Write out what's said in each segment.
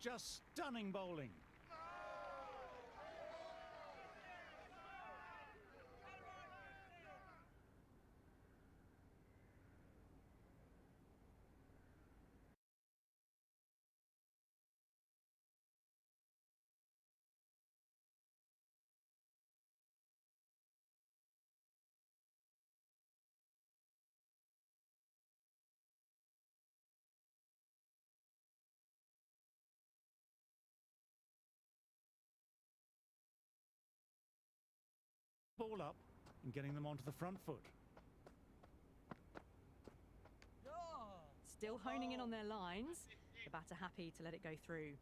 Just stunning bowling. Ball up and getting them onto the front foot. Still honing in on their lines. The batter happy to let it go through.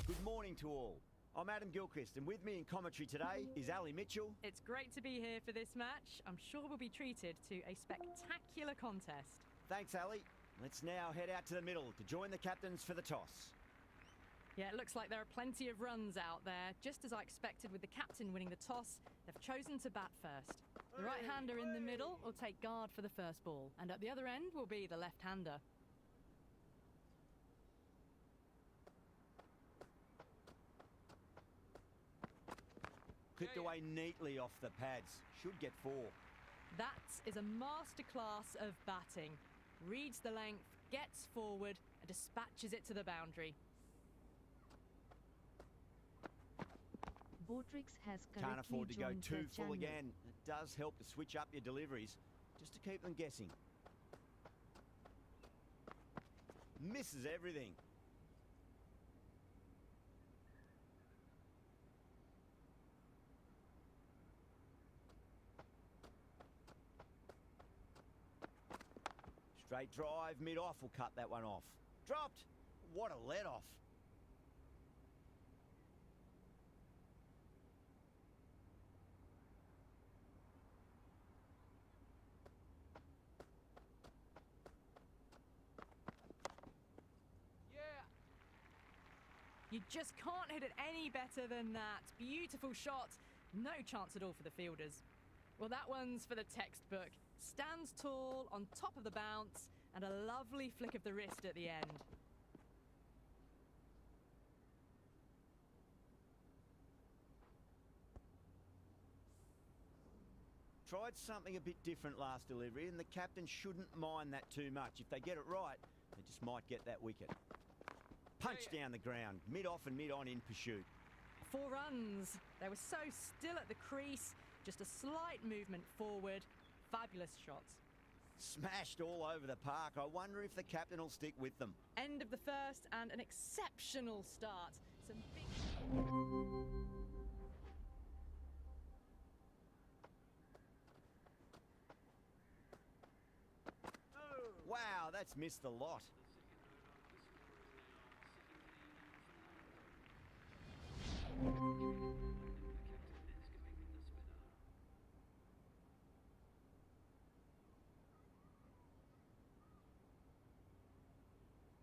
Good morning to all. I'm Adam Gilchrist, and with me in commentary today is Ali Mitchell. It's great to be here for this match. I'm sure we'll be treated to a spectacular contest. Thanks, Ali. Let's now head out to the middle to join the captains for the toss. Yeah, it looks like there are plenty of runs out there. Just as I expected with the captain winning the toss, they've chosen to bat first. The right-hander in the middle will take guard for the first ball, and at the other end will be the left-hander. Clipped away neatly off the pads. Should get 4. That is a masterclass of batting. Reads the length, gets forward, and dispatches it to the boundary. Bortrix has Can't afford to go joined too the full channel. again. It does help to switch up your deliveries, just to keep them guessing. Misses everything. Straight drive, mid-off will cut that one off. Dropped! What a let-off. You just can't hit it any better than that. Beautiful shot. No chance at all for the fielders. Well, that one's for the textbook. Stands tall, on top of the bounce, and a lovely flick of the wrist at the end. Tried something a bit different last delivery, and the captain shouldn't mind that too much. If they get it right, they just might get that wicket. Punch down the ground, mid-off and mid-on in pursuit. 4 runs. They were so still at the crease. Just a slight movement forward. Fabulous shots. Smashed all over the park. I wonder if the captain will stick with them. End of the first and an exceptional start. Some big... Wow, that's missed a lot.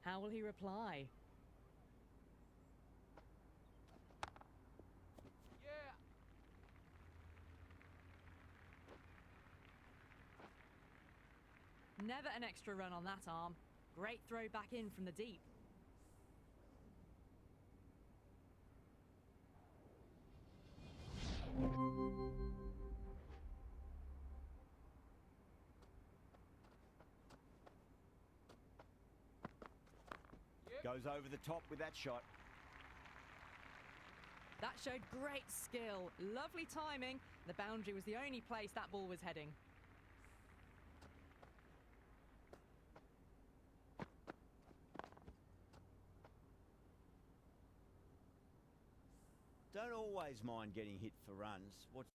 How will he reply? Never an extra run on that arm. Great throw back in from the deep. Goes over the top with that shot. That showed great skill. Lovely timing. The boundary was the only place that ball was heading. don't always mind getting hit for runs. What's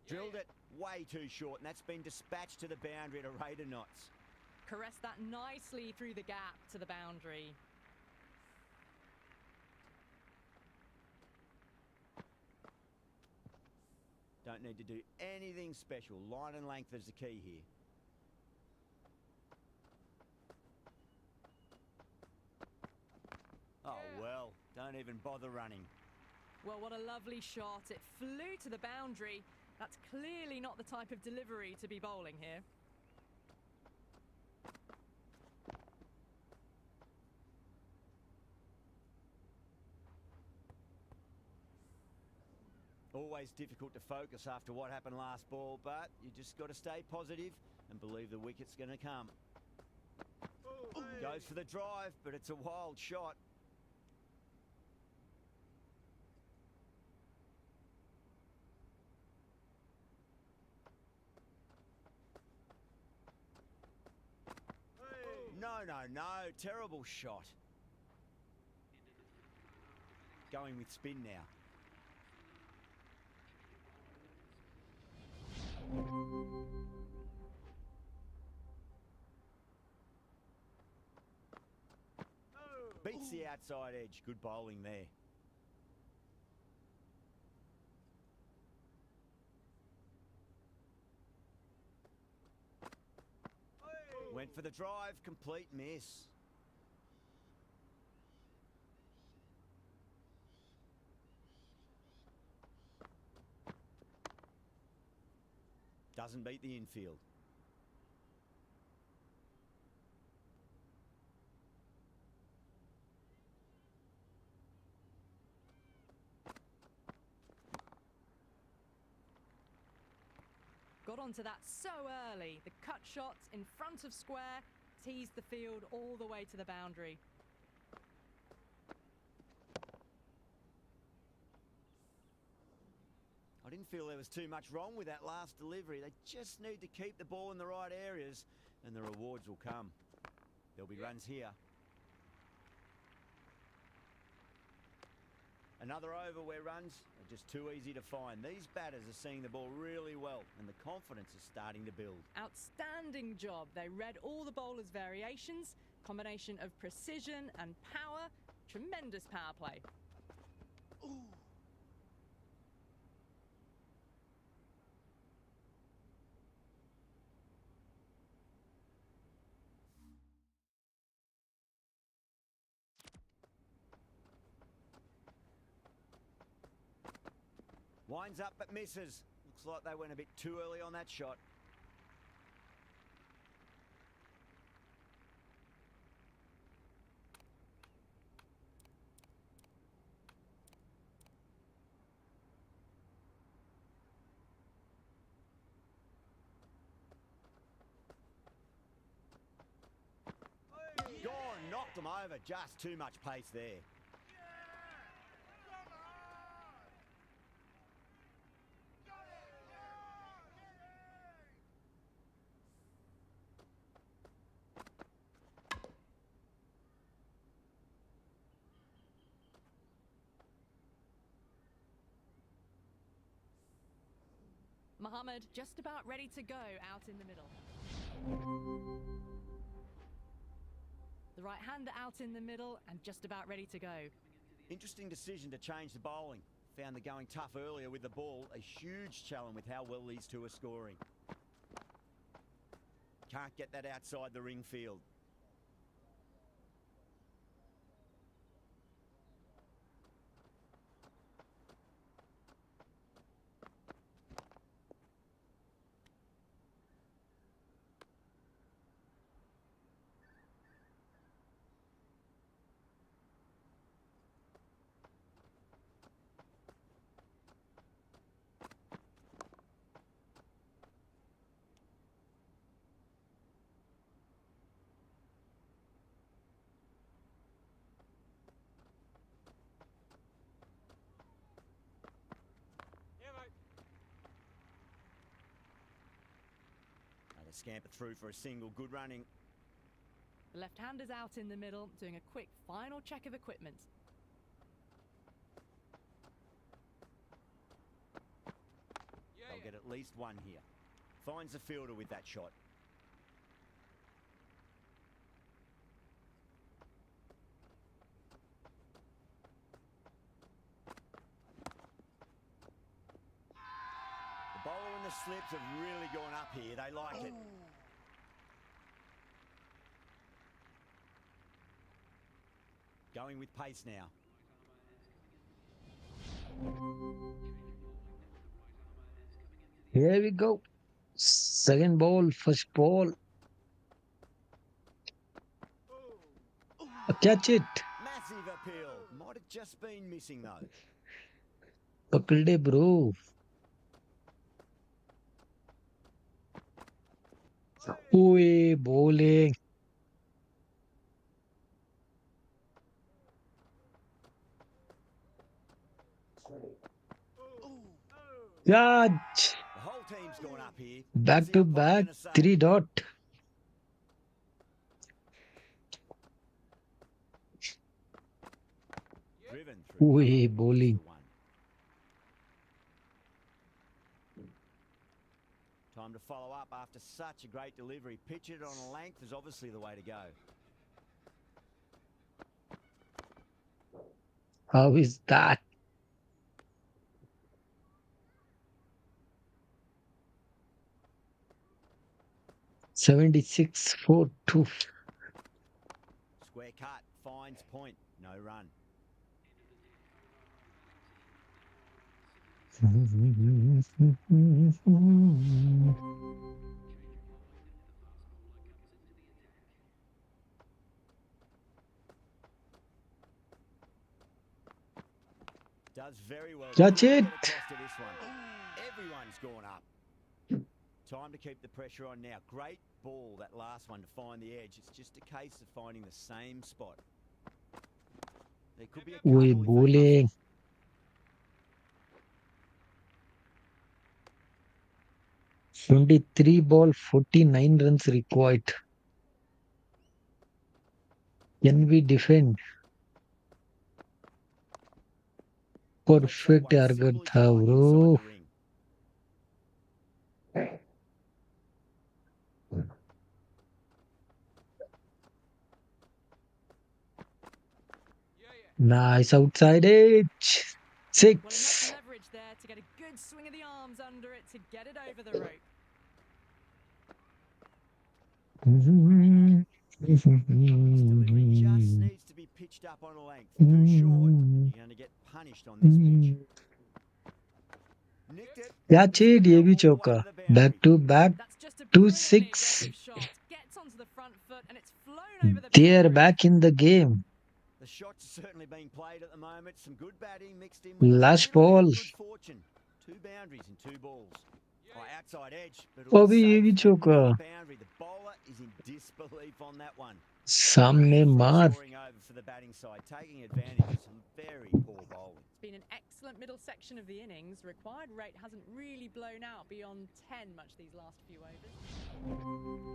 drilled it way too short, and that's been dispatched to the boundary at a rate of knots. Caressed that nicely through the gap to the boundary. Don't need to do anything special. Line and length is the key here. Oh, well, don't even bother running. Well, what a lovely shot. It flew to the boundary. That's clearly not the type of delivery to be bowling here. Always difficult to focus after what happened last ball, but you just got to stay positive and believe the wicket's going to come. Goes for the drive, but it's a wild shot. No, terrible shot. Going with spin now. Beats the outside edge. Good bowling there. Went for the drive, complete miss. Doesn't beat the infield. Got onto that so early. The cut shot in front of square teased the field all the way to the boundary. I didn't feel there was too much wrong with that last delivery. They just need to keep the ball in the right areas and the rewards will come. There'll be runs here. Another over where runs are just too easy to find. These batters are seeing the ball really well and the confidence is starting to build. Outstanding job. They read all the bowler's variations, combination of precision and power. Tremendous power play. Ooh. Winds up but misses. Looks like they went a bit too early on that shot. Gone, knocked them over. Just too much pace there. Mohammed just about ready to go out in the middle. The right-hander out in the middle and just about ready to go. Interesting decision to change the bowling. Found the going tough earlier with the ball. A huge challenge with how well these two are scoring. Can't get that outside the ring field. They scamper through for a single. Good running. The left-hander's out in the middle, doing a quick final check of equipment. They'll get at least one here. Finds the fielder with that shot. The bowler and the slips have really gone up here. They like it. Going with pace now. Here we go. Second ball, first ball. Catch it. Massive appeal. Might have just been missing though. पकड़ ले bro. Oi, bowling. Catch. The whole team's gone up here. Back What's the to umpire back, gonna say? 3 dot. Driven through. Oi, cover. bowling. That's the one. Time to follow up after such a great delivery. Pitch it on a length is obviously the way to go. How is that? $76 for 2. Square cut. Finds point. No run. Does very well. Catch Couldn't it. get across to this one. Everyone's gone up. Time to keep the pressure on now. Great ball, that last one, to find the edge. It's just a case of finding the same spot. There could be a couple Oi, if they bowling. hustle. 23 ball, 49 runs required. Can we defend? Takes that Perfect one target simply था fine bro. inside the ring. Nice outside edge. Well, enough 6. leverage there to get a good swing of the arms under it to get it over the rope. This delivery just needs to be pitched up on a length. Too short, you're going to get punished on this pitch. Nicked it. Catch it, ये भी All the way चौका. to the Back boundary. to back. That's just a 2-6. brilliantly aggressive shot. Gets onto the front foot and it's flown over the They are boundary. back in the game. The shot's certainly being played at the moment. Some good batting mixed in with a Last little bit ball. of good fortune. 2 boundaries and 2 balls. Oh, outside edge, but it Oh, was भी ये safe भी and चौका. on the boundary. The bowler is in disbelief on that one. सामने मार. Reassuring over for the batting side, taking advantage of some very poor bowling. It's been an excellent middle section of the innings. Required rate hasn't really blown out beyond 10 much these last few overs.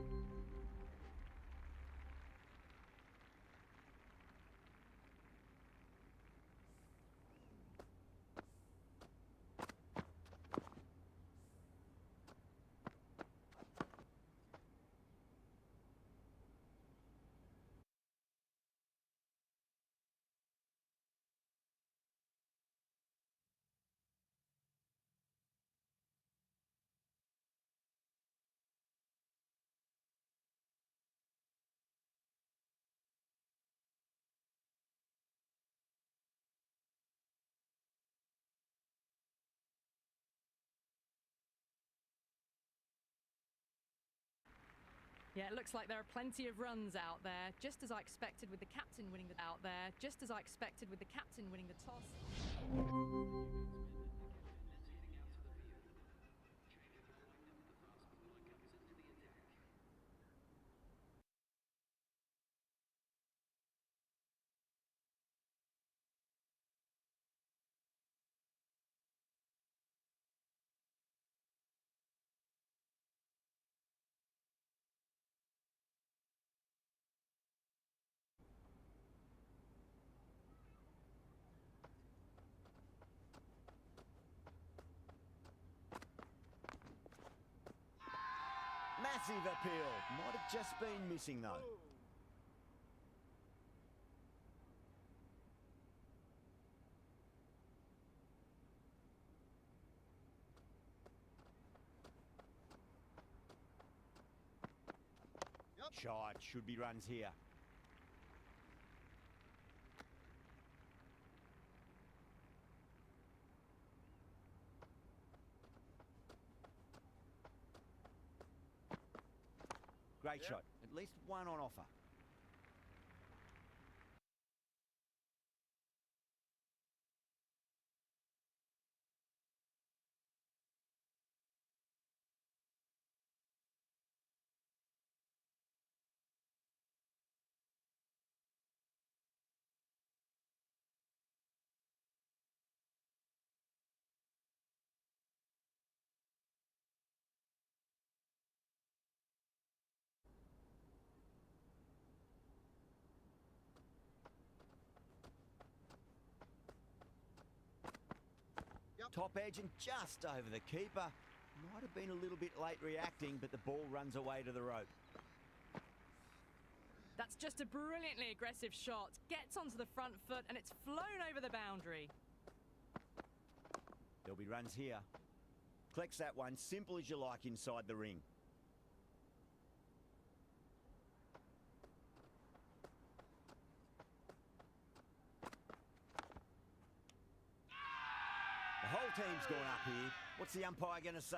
Yeah, it looks like there are plenty of runs out there, just as I expected with the captain winning the toss. Massive appeal. Might have just been missing though. Shot, should be runs here. Great shot. At least one on offer. Top edge and just over the keeper. Might have been a little bit late reacting, but the ball runs away to the rope. That's just a brilliantly aggressive shot. Gets onto the front foot and it's flown over the boundary. There'll be runs here. Collects that one, simple as you like inside the ring. The whole team's gone up here. What's the umpire going to say?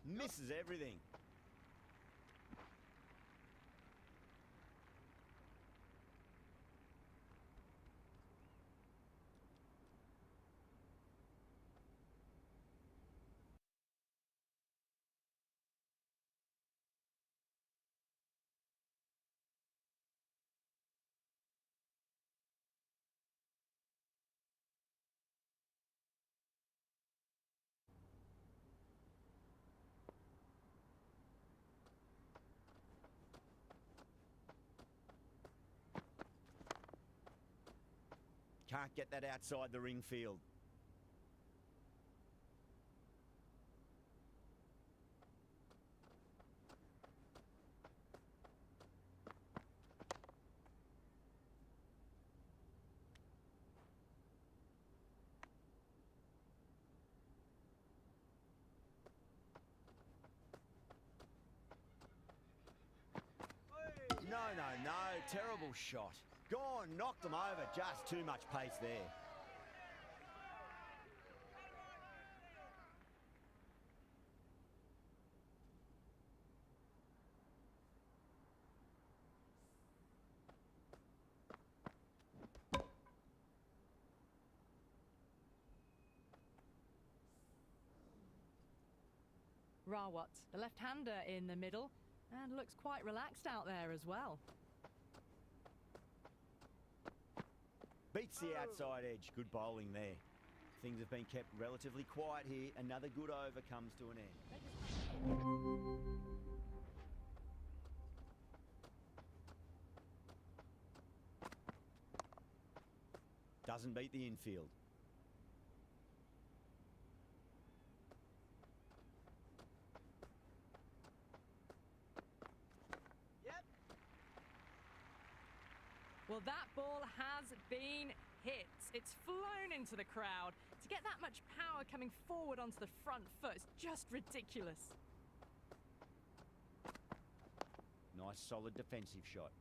Misses everything. Can't get that outside the ring field. No. Terrible shot. Gone, knocked them over. Just too much pace there. Rawat, the left-hander in the middle, and looks quite relaxed out there as well. Beats the outside edge. Good bowling there. Things have been kept relatively quiet here. Another good over comes to an end. Doesn't beat the infield. Well, that ball has been hit. It's flown into the crowd. To get that much power coming forward onto the front foot is just ridiculous. Nice, solid defensive shot.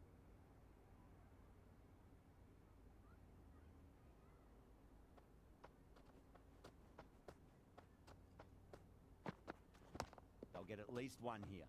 They'll get at least one here.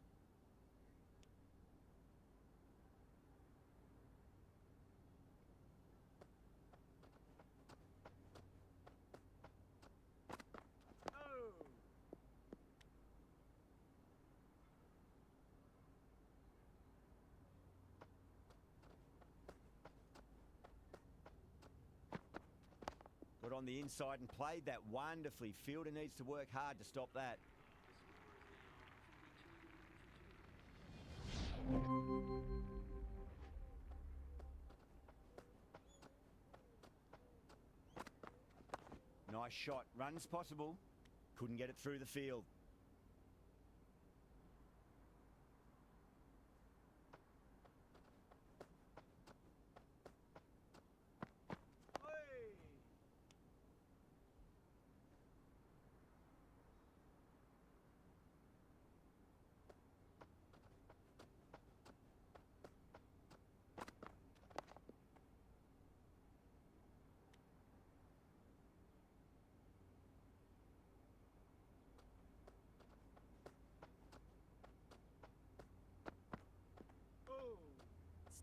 Got on the inside and played that wonderfully. Fielder needs to work hard to stop that. Nice shot. Runs possible. Couldn't get it through the field.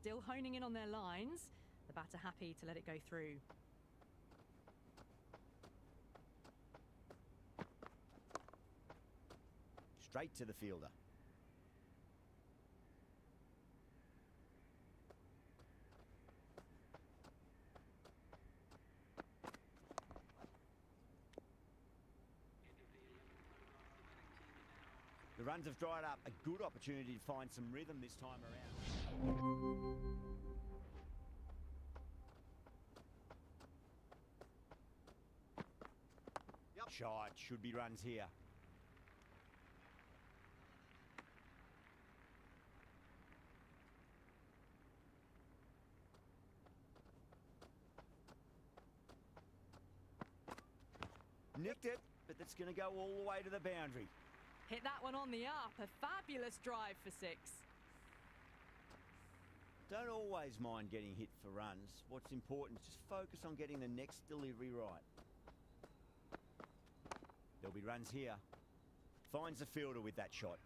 Still honing in on their lines. The batter happy to let it go through. Straight to the fielder. The runs have dried up. A good opportunity to find some rhythm this time around. Shot. Should be runs here. Nicked it, but that's going to go all the way to the boundary. Hit that one on the up. A fabulous drive for 6. Don't always mind getting hit for runs. What's important is just focus on getting the next delivery right. There'll be runs here. Finds the fielder with that shot.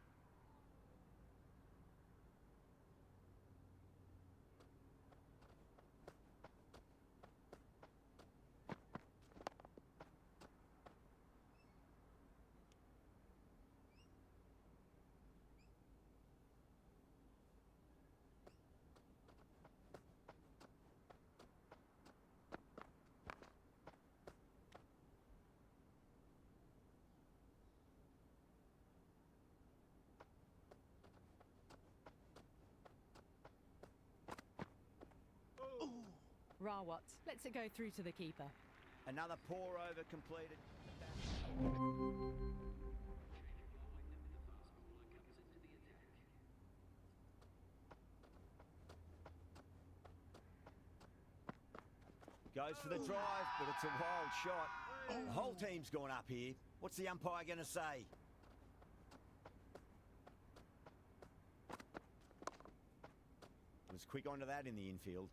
Rawat lets it go through to the keeper. Another pour over completed. Goes for the drive, but it's a wild shot. The whole team's gone up here. What's the umpire going to say? Was quick onto that in the infield.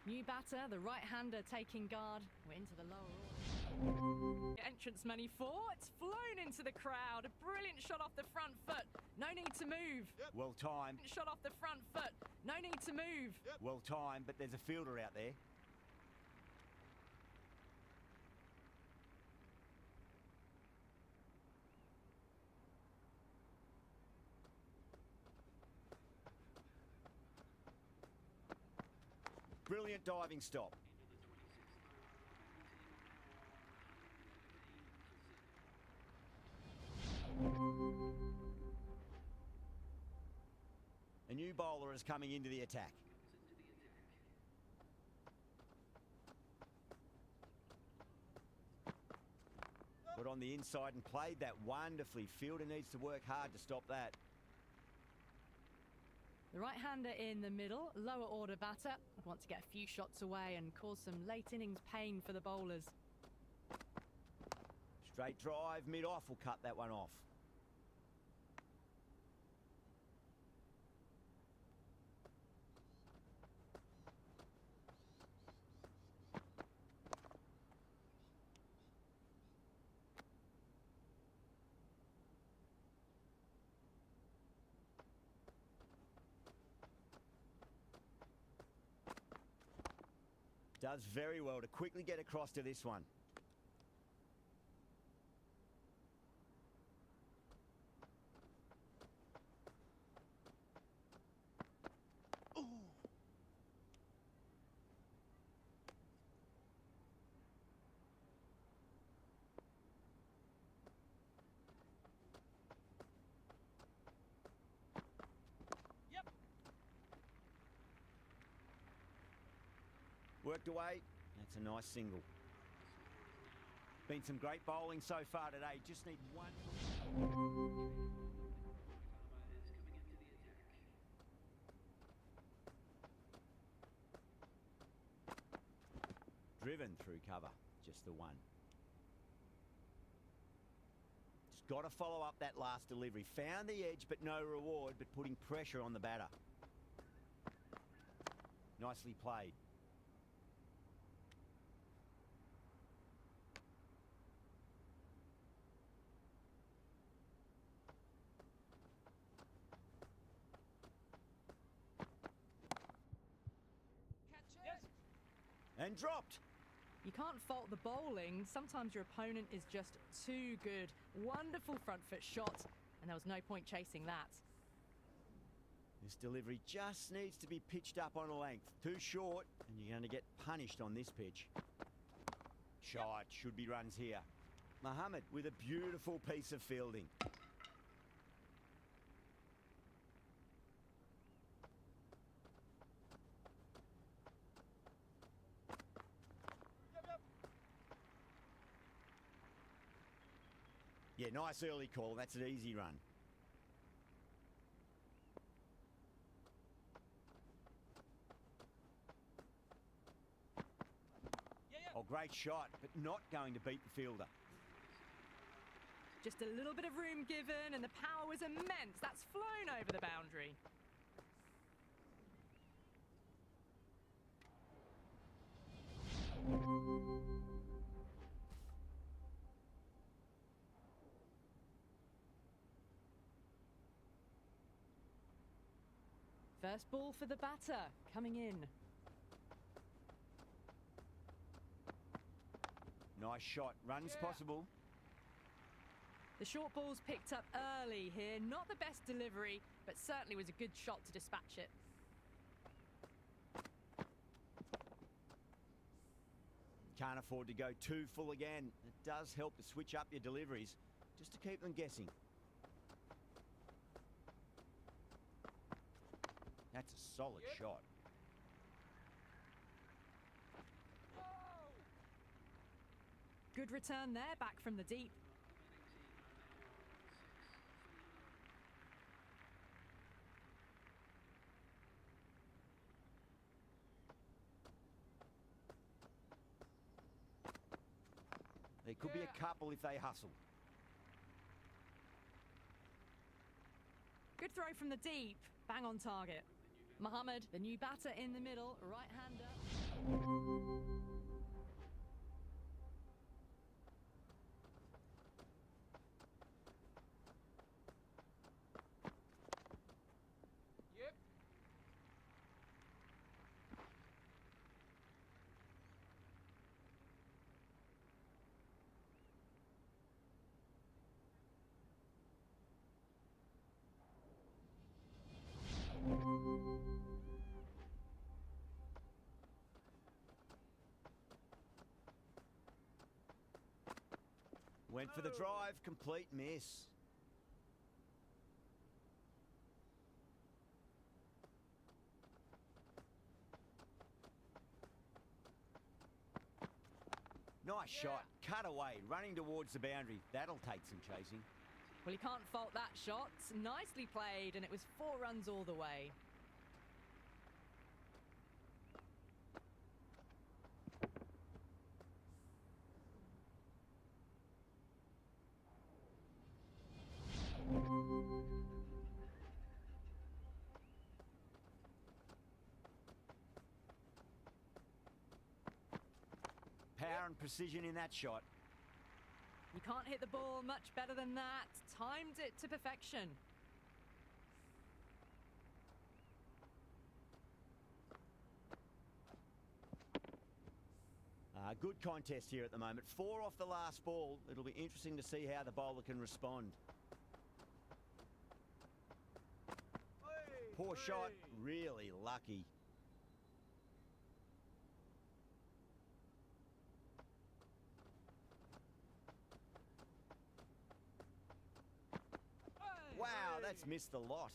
New batter, the right-hander taking guard. We're into the lower order. Entrance money 4. It's flown into the crowd. A brilliant shot off the front foot. No need to move. Well timed. Shot off the front foot. No need to move. Well timed, but there's a fielder out there. Brilliant diving stop. A new bowler is coming into the attack. Got on the inside and played that wonderfully. Fielder needs to work hard to stop that. The right-hander in the middle, lower order batter, would want to get a few shots away and cause some late innings pain for the bowlers. Straight drive, mid-off will cut that one off. Does very well to quickly get across to this one. Ooh. Worked away. That's a nice single. Been some great bowling so far today. Just need one. Driven through cover. Just the one. Just got to follow up that last delivery. Found the edge, but no reward, but putting pressure on the batter. Nicely played. And dropped. You can't fault the bowling. Sometimes your opponent is just too good. Wonderful front foot shot, and there was no point chasing that. This delivery just needs to be pitched up on a length. Too short, and you're going to get punished on this pitch. Shot, should be runs here. Mohammed with a beautiful piece of fielding. Yeah, nice early call. That's an easy run. Oh, great shot, but not going to beat the fielder. Just a little bit of room given, and the power was immense. That's flown over the boundary. First ball for the batter, coming in. Nice shot. Runs possible. The short ball's picked up early here. Not the best delivery, but certainly was a good shot to dispatch it. Can't afford to go too full again. It does help to switch up your deliveries, just to keep them guessing. That's a solid shot. Good return there, back from the deep. There could be a couple if they hustle. Good throw from the deep, bang on target. Mohammed, the new batter in the middle, right-hander. Went for the drive, complete miss. Nice shot, cut away, running towards the boundary. That'll take some chasing. Well, you can't fault that shot. Nicely played, and it was 4 runs all the way. power and precision in that shot. You can't hit the ball much better than that. Timed it to perfection. Good contest here at the moment. 4 off the last ball. It'll be interesting to see how the bowler can respond. Poor shot, really lucky. Wow, that's missed the lot.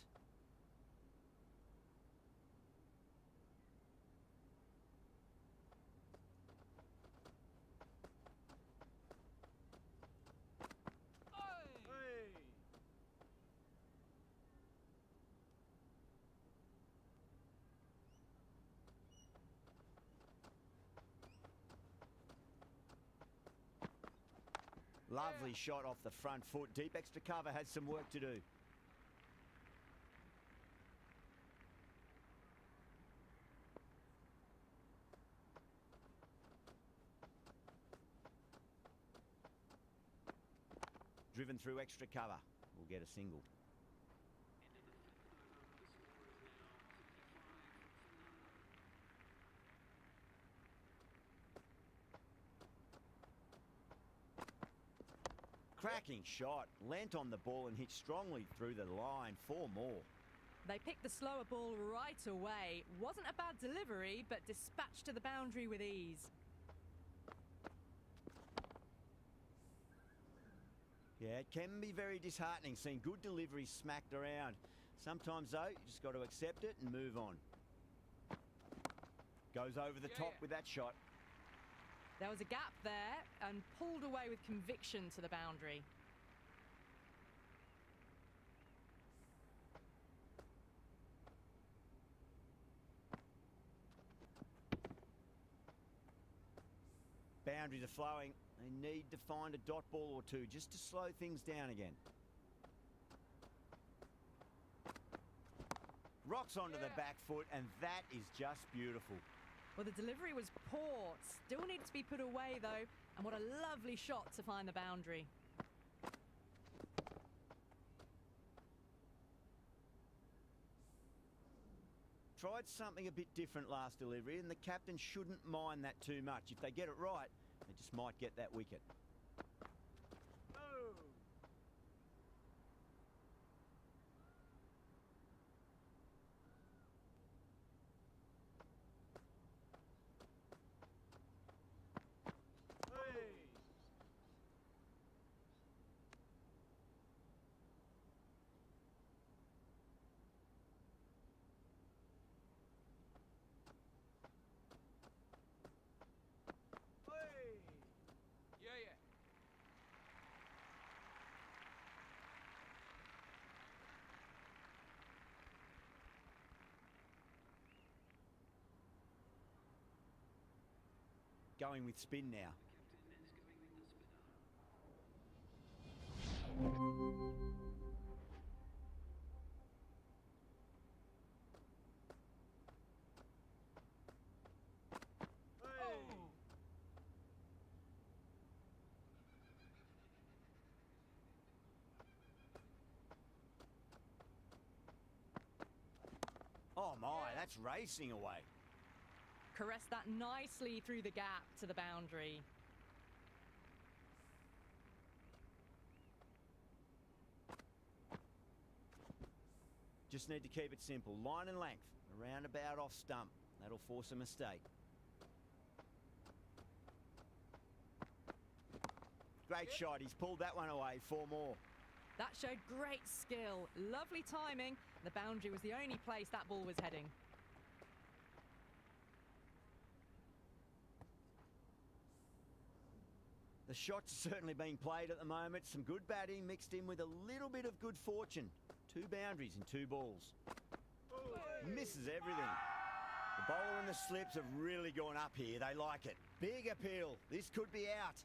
Lovely shot off the front foot. Deep extra cover has some work to do. Driven through extra cover. We'll get a single. Cracking shot. Leant on the ball and hit strongly through the line. 4 more. They picked the slower ball right away. Wasn't a bad delivery, but dispatched to the boundary with ease. Yeah, it can be very disheartening seeing good deliveries smacked around. Sometimes, though, you just got to accept it and move on. Goes over the top with that shot. There was a gap there and pulled away with conviction to the boundary. Boundaries are flowing. They need to find a dot ball or two just to slow things down again. Rocks onto the back foot, and that is just beautiful. Well, the delivery was poor. Still needed to be put away, though. And what a lovely shot to find the boundary. Tried something a bit different last delivery, and the captain shouldn't mind that too much. If they get it right, they just might get that wicket. Going with spin now. Oh my, that's racing away. Caressed that nicely through the gap to the boundary. Just need to keep it simple. Line and length. Around about off stump. That'll force a mistake. Great shot. He's pulled that one away. 4 more. That showed great skill. Lovely timing. The boundary was the only place that ball was heading. The shots are certainly being played at the moment. Some good batting mixed in with a little bit of good fortune. 2 boundaries in 2 balls. Misses everything. The bowler and the slips have really gone up here. They like it. Big appeal. This could be out.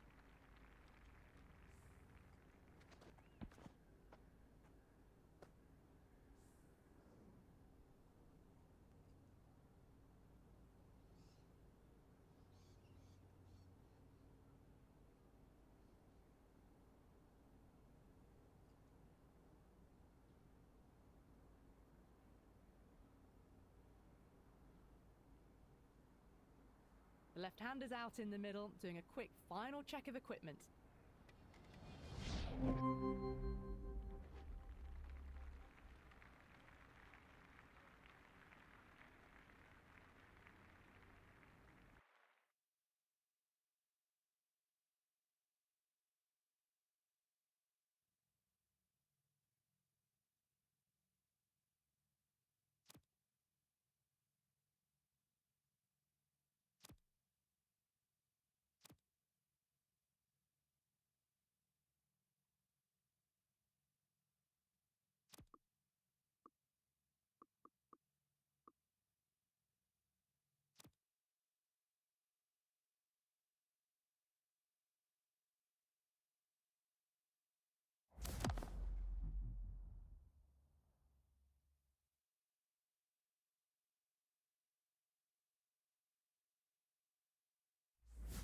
The left-hander's out in the middle, doing a quick final check of equipment.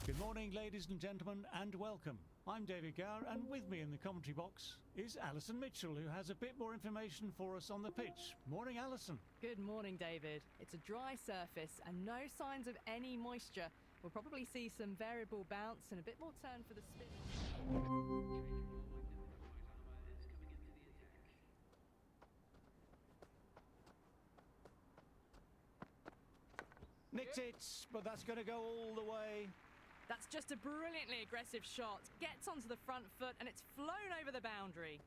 Good morning, ladies and gentlemen, and welcome. I'm David Gower, and with me in the commentary box is Alison Mitchell, who has a bit more information for us on the pitch. Morning, Alison. Good morning, David. It's a dry surface and no signs of any moisture. We'll probably see some variable bounce and a bit more turn for the spin. Nicked it, but that's going to go all the way. That's just a brilliantly aggressive shot. Gets onto the front foot and it's flown over the boundary.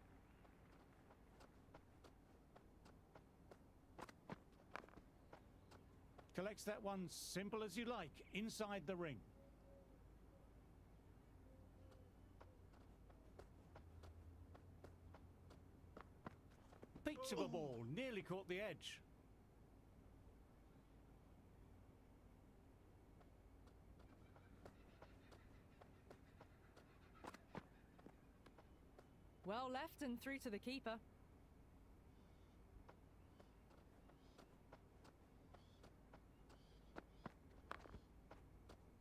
Collects that one simple as you like, inside the ring. Peach of a ball, nearly caught the edge. Well left and through to the keeper.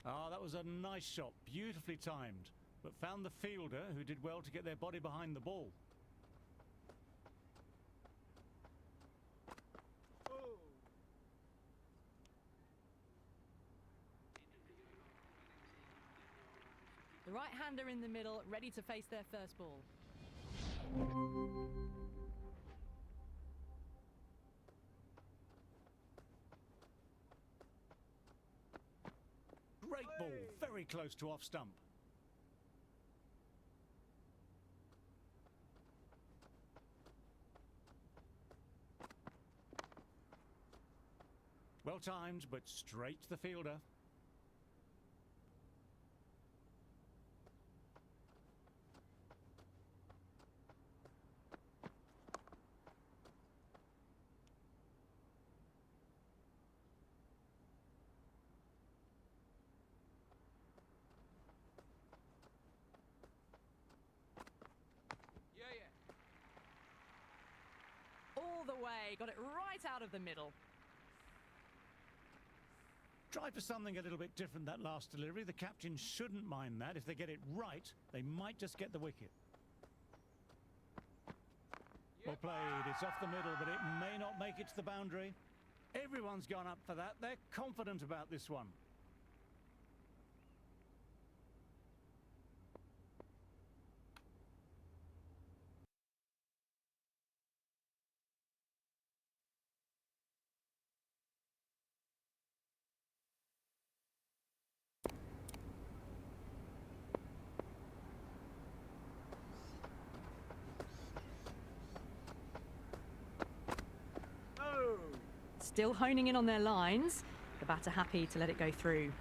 Ah, that was a nice shot, beautifully timed, but found the fielder, who did well to get their body behind the ball. The right-hander in the middle, ready to face their first ball. Great ball, very close to off stump. Well timed, but straight to the fielder. All the way, got it right out of the middle. Try for something a little bit different that last delivery. The captain shouldn't mind that. If they get it right, they might just get the wicket. Well played. It's off the middle, but it may not make it to the boundary. Everyone's gone up for that. They're confident about this one. Still honing in on their lines. The batter happy to let it go through.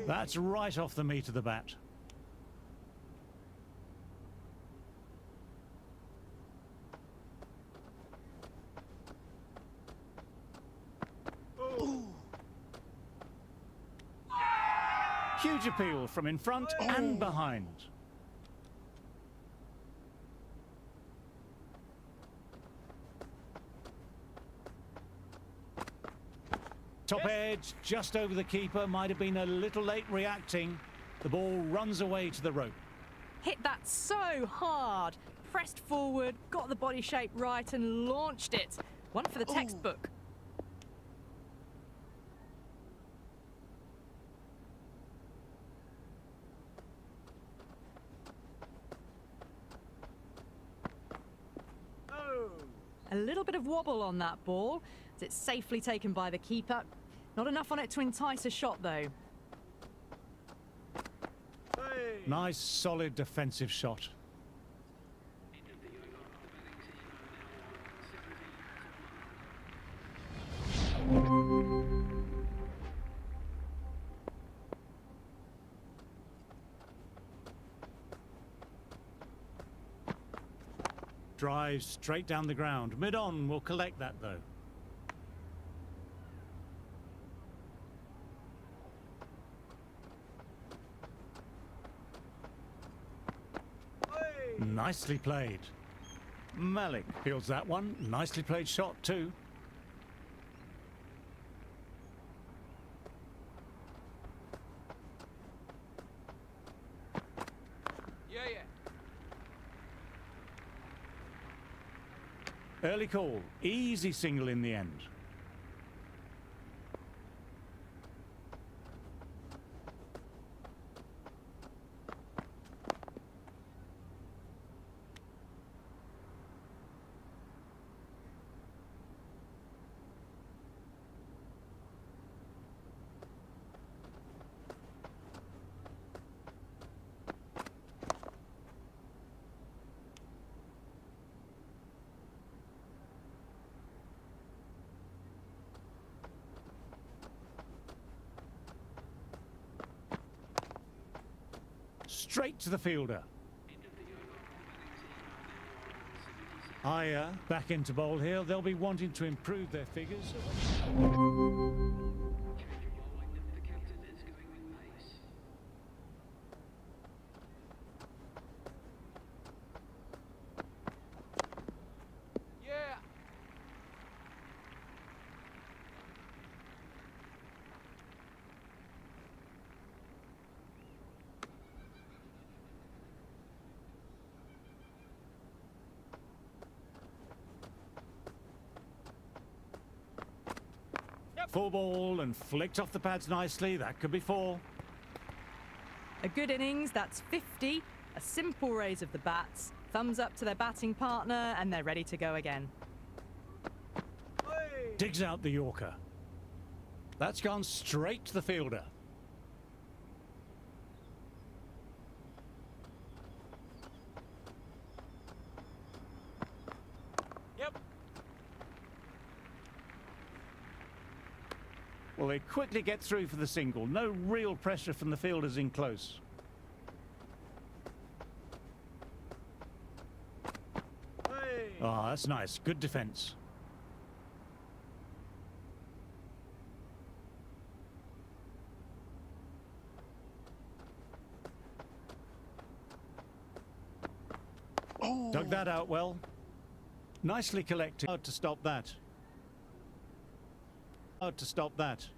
That's right off the meat of the bat. Huge appeal from in front and behind. Top edge, just over the keeper, might have been a little late reacting. The ball runs away to the rope. hit that so hard, pressed forward, got the body shape right and launched it. One for the textbook. A little bit of wobble on that ball, as it's safely taken by the keeper. Not enough on it to entice a shot, though. Nice, solid defensive shot. Drives straight down the ground. Mid-on will collect that, though. Nicely played. Malik fields that one. Nicely played shot, too. Early call. Easy single in the end. Straight to the fielder. Aya back into bowl here. They'll be wanting to improve their figures. Full ball and flicked off the pads nicely. That could be 4. A good innings, that's 50. A simple raise of the bats. Thumbs up to their batting partner, and they're ready to go again. Digs out the Yorker. That's gone straight to the fielder. Well, they quickly get through for the single. No real pressure from the fielders in close. Oh, that's nice. Good defence. Dug that out well. Nicely collected. Hard to stop that. Hard to stop that.